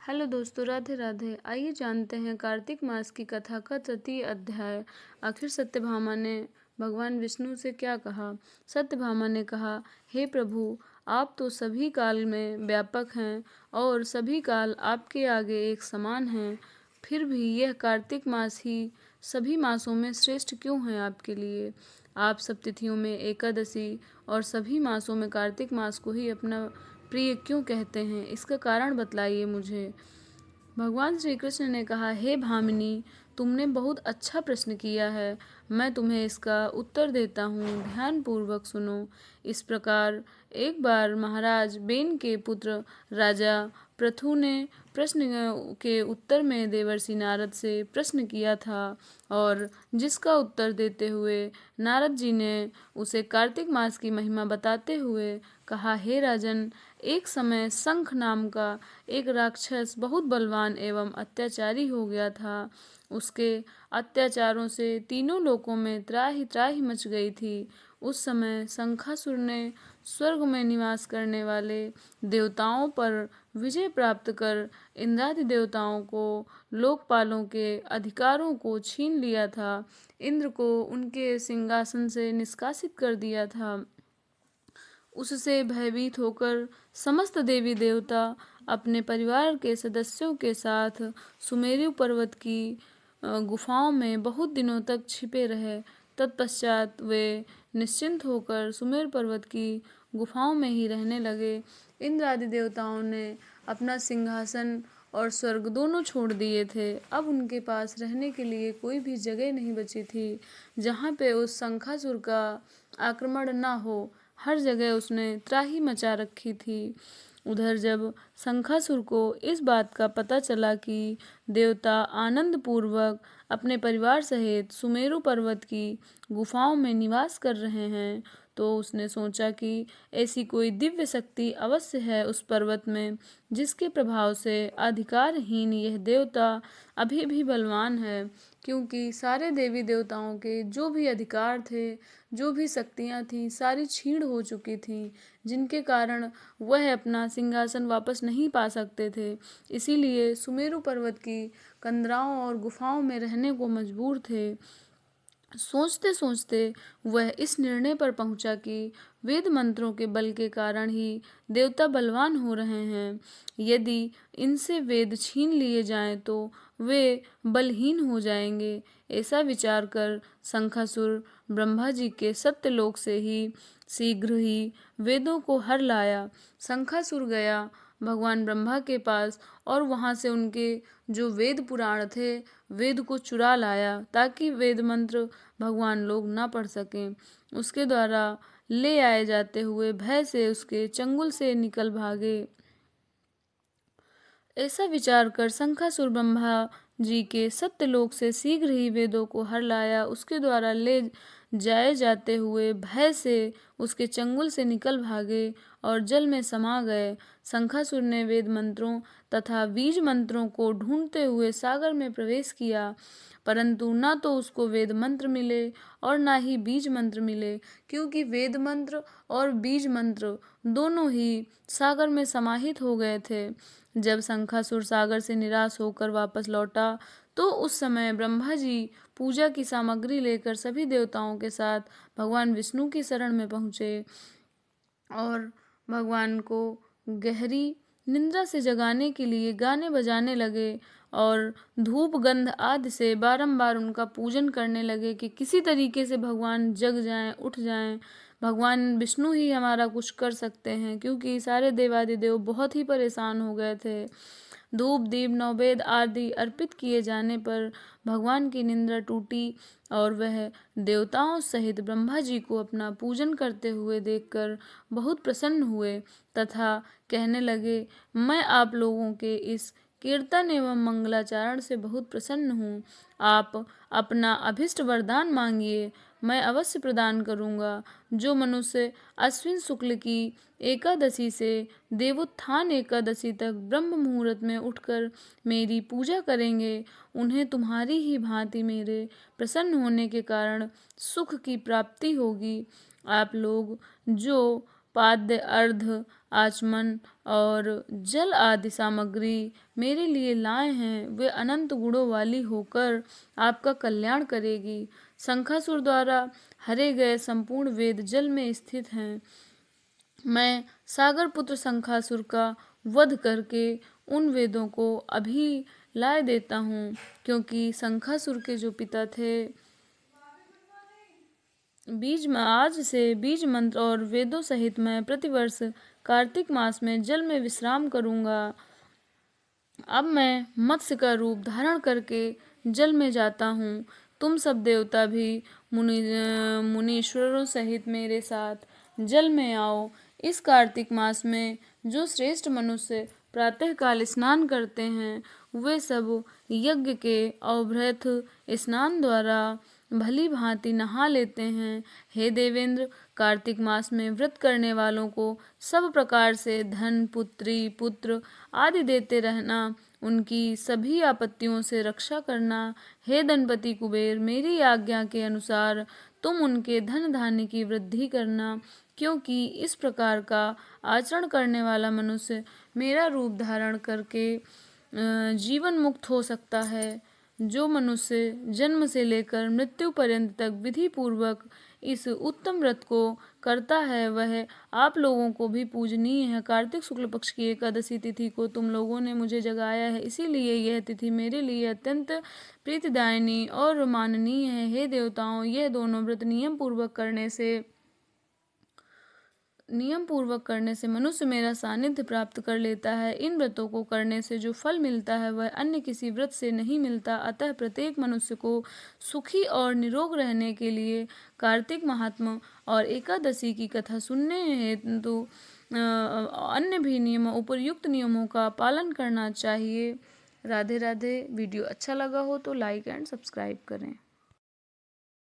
Hello दोस्तों, राधे राधे। आइए जानते हैं कार्तिक मास की कथा का तृतीय अध्याय। आखिर सत्यभामा ने भगवान विष्णु से क्या कहा। सत्यभामा ने कहा, हे प्रभु, आप तो सभी काल में व्यापक हैं और सभी काल आपके आगे एक समान हैं। फिर भी यह कार्तिक मास ही सभी मासों में श्रेष्ठ क्यों है आपके लिए। आप सब तिथियों में एकादशी और सभी मासों में कार्तिक मास को ही अपना प्रिय क्यों कहते हैं, इसका कारण बतलाइए मुझे। भगवान श्री कृष्ण ने कहा, हे भामिनी, तुमने बहुत अच्छा प्रश्न किया है। मैं तुम्हें इसका उत्तर देता हूँ, ध्यान पूर्वक सुनो। इस प्रकार एक बार महाराज बेन के पुत्र राजा पृथु ने प्रश्न के उत्तर में देवर्षि नारद से प्रश्न किया था और जिसका उत्तर देते हुए नारद जी ने उसे कार्तिक मास की महिमा बताते हुए कहा, हे राजन, एक समय शंख नाम का एक राक्षस बहुत बलवान एवं अत्याचारी हो गया था। उसके अत्याचारों से तीनों लोकों में त्राहि त्राहि मच गई थी। उस समय शंखासुर ने स्वर्ग में निवास करने वाले देवताओं पर विजय प्राप्त कर इंद्रादि देवताओं को लोकपालों के अधिकारों को छीन लिया था। इंद्र को उनके सिंहासन से निष्कासित कर दिया था। उससे भयभीत होकर समस्त देवी देवता अपने परिवार के सदस्यों के साथ सुमेरु पर्वत की गुफाओं में बहुत दिनों तक छिपे रहे। तत्पश्चात वे निश्चिंत होकर सुमेर पर्वत की गुफाओं में ही रहने लगे। इंद्र आदि देवताओं ने अपना सिंहासन और स्वर्ग दोनों छोड़ दिए थे। अब उनके पास रहने के लिए कोई भी जगह नहीं बची थी जहाँ पे उस शंखासुर का आक्रमण न हो। हर जगह उसने त्राही मचा रखी थी। उधर जब शंखासुर को इस बात का पता चला कि देवता आनंद पूर्वक अपने परिवार सहित सुमेरु पर्वत की गुफाओं में निवास कर रहे हैं, तो उसने सोचा कि ऐसी कोई दिव्य शक्ति अवश्य है उस पर्वत में, जिसके प्रभाव से अधिकारहीन यह देवता अभी भी बलवान है। क्योंकि सारे देवी देवताओं के जो भी अधिकार थे, जो भी शक्तियाँ थीं, सारी छीण हो चुकी थीं, जिनके कारण वह अपना सिंहासन वापस नहीं पा सकते थे। इसीलिए सुमेरु पर्वत की कंदराओं और गुफाओं में रहने को मजबूर थे। सोचते सोचते वह इस निर्णय पर पहुंचा कि वेद मंत्रों के बल के कारण ही देवता बलवान हो रहे हैं। यदि इनसे वेद छीन लिए जाएं तो वे बलहीन हो जाएंगे। ऐसा विचार कर शंखासुर ब्रह्मा जी के सत्यलोक से ही शीघ्र ही वेदों को हर लाया। शंखासुर गया भगवान ब्रह्मा के पास और वहाँ से उनके जो वेद पुराण थे, वेद को चुरा लाया ताकि वेद मंत्र भगवान लोग ना पढ़ सकें। उसके द्वारा ले आए जाते हुए भय से उसके चंगुल से निकल भागे। ऐसा विचार कर शंखासुर ब्रह्मा जी के सत्यलोक से शीघ्र ही वेदों को हर लाया। उसके द्वारा ले जाए जाते हुए भय से उसके चंगुल से निकल भागे और जल में समा गए। शंखासुर ने वेद मंत्रों तथा बीज मंत्रों को ढूंढते हुए सागर में प्रवेश किया, परंतु न तो उसको वेद मंत्र मिले और न ही बीज मंत्र मिले, क्योंकि वेद मंत्र और बीज मंत्र दोनों ही सागर में समाहित हो गए थे। जब शंखासुर सागर से निराश होकर वापस लौटा, तो उस समय ब्रह्मा जी पूजा की सामग्री लेकर सभी देवताओं के साथ भगवान विष्णु की शरण में पहुँचे और भगवान को गहरी निंद्रा से जगाने के लिए गाने बजाने लगे और धूप गंध आदि से बारंबार उनका पूजन करने लगे कि किसी तरीके से भगवान जग जाएं, उठ जाएं। भगवान विष्णु ही हमारा कुछ कर सकते हैं, क्योंकि सारे देवादिदेव बहुत ही परेशान हो गए थे। धूप दीप नौवेद आदि अर्पित किए जाने पर भगवान की निंद्रा टूटी और वह देवताओं सहित ब्रह्मा जी को अपना पूजन करते हुए देखकर बहुत प्रसन्न हुए तथा कहने लगे, मैं आप लोगों के इस कीर्तन एवं मंगलाचरण से बहुत प्रसन्न हूँ। आप अपना अभिष्ट वरदान मांगिए, मैं अवश्य प्रदान करूँगा। जो मनुष्य अश्विन शुक्ल की एकादशी से देवोत्थान एकादशी तक ब्रह्म मुहूर्त में उठकर मेरी पूजा करेंगे, उन्हें तुम्हारी ही भांति मेरे प्रसन्न होने के कारण सुख की प्राप्ति होगी। आप लोग जो पाद्य, अर्घ, आचमन और जल आदि सामग्री मेरे लिए लाए हैं, वे अनंत गुणों वाली होकर आपका कल्याण करेगी। शंखासुर द्वारा हरे गए संपूर्ण वेद जल में स्थित हैं। मैं सागर पुत्र शंखासुर का वध करके उन वेदों को अभी लाए देता हूँ, क्योंकि शंखासुर के जो पिता थे आज से बीज मंत्र और वेदों सहित मैं प्रतिवर्ष कार्तिक मास में जल में विश्राम करूंगा। अब मैं मत्स्य का रूप धारण करके जल में जाता हूँ। तुम सब देवता भी मुनीश्वरों सहित मेरे साथ जल में आओ। इस कार्तिक मास में जो श्रेष्ठ मनुष्य प्रातःकाल स्नान करते हैं, वे सब यज्ञ के अवभृत स्नान द्वारा भली भांति नहा लेते हैं। हे देवेंद्र, कार्तिक मास में व्रत करने वालों को सब प्रकार से धन, पुत्री, पुत्र आदि देते रहना, उनकी सभी आपत्तियों से रक्षा करना। हे धनपति कुबेर, मेरी आज्ञा के अनुसार तुम उनके धन धान्य की वृद्धि करना, क्योंकि इस प्रकार का आचरण करने वाला मनुष्य मेरा रूप धारण करके जीवन मुक्त हो सकता है। जो मनुष्य जन्म से लेकर मृत्यु पर्यंत तक विधि पूर्वक इस उत्तम व्रत को करता है, वह आप लोगों को भी पूजनीय है। कार्तिक शुक्ल पक्ष की एकादशी तिथि को तुम लोगों ने मुझे जगाया है, इसीलिए यह तिथि मेरे लिए अत्यंत प्रीतिदायिनी और माननीय है। हे देवताओं, यह दोनों व्रत नियम पूर्वक करने से मनुष्य मेरा सानिध्य प्राप्त कर लेता है। इन व्रतों को करने से जो फल मिलता है, वह अन्य किसी व्रत से नहीं मिलता। अतः प्रत्येक मनुष्य को सुखी और निरोग रहने के लिए कार्तिक महात्मा और एकादशी की कथा सुनने हेतु अन्य भी उपयुक्त नियमों का पालन करना चाहिए। राधे राधे। वीडियो अच्छा लगा हो तो लाइक एंड सब्सक्राइब करें।